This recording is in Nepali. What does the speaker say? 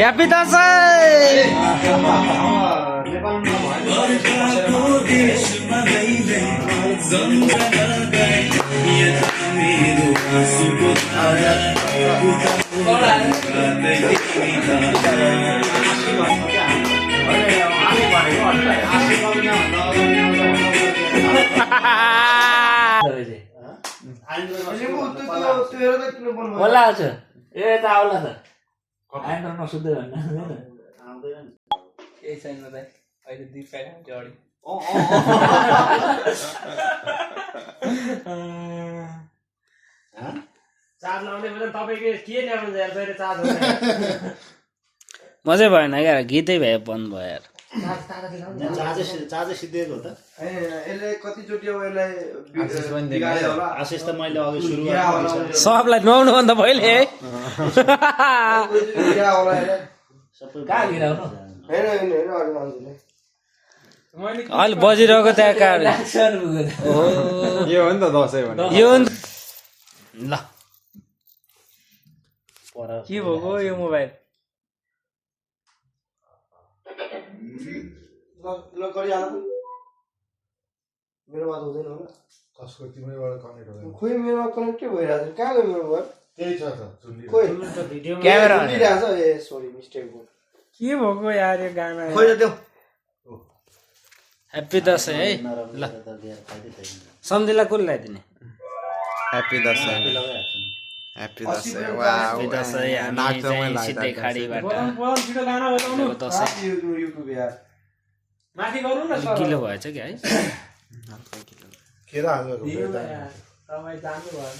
ह्याप्पी दसैँ होला छ ए त आउला त आएर नसुत्दै भन्नु केही छैन त अहिले दुई प्याक जडी चार्ज लाउने बेला तपाईँको के ल्याउनु जाएर चाहिँ चार्ज मजै भएन क्या गीतै भयो बन्द भयो यार चार्जै सिद्धिएको हो त यसले कतिचोटि अब यसलाई आशिष त मैले अघि सुरु सबलाई नुहाउनु भन्दा पहिले है कहाँ गिराउनु अहिले बजिरहेको त्यहाँ कार यो हो नि त दसैँ भने यो ल के भएको यो मोबाइल मेरोमा त हुँदैन होला कसको तिम्रैबाट कनेक्ट हो खोइ मेरोमा कनेक्टै भइरहेको छ कहाँ गयो मेरो मोबाइल त्यही छ त चुन्डी खोइ क्यामेरा सुनिरहेको छ ए सरी मिस्टेक भयो के भएको यार यो गाना खोइ देऊ ह्याप्पी दसैँ है ल सम्झिला कुन ल्याइदिने happy Dashain happy Dashain wow Dashain हामी चाहिँ सिधै खाडीबाट दसैँ युट्युब यार माथि गर्नु न किलो भएछ क्या है खेर हाल्नु तपाईँ जानु भएन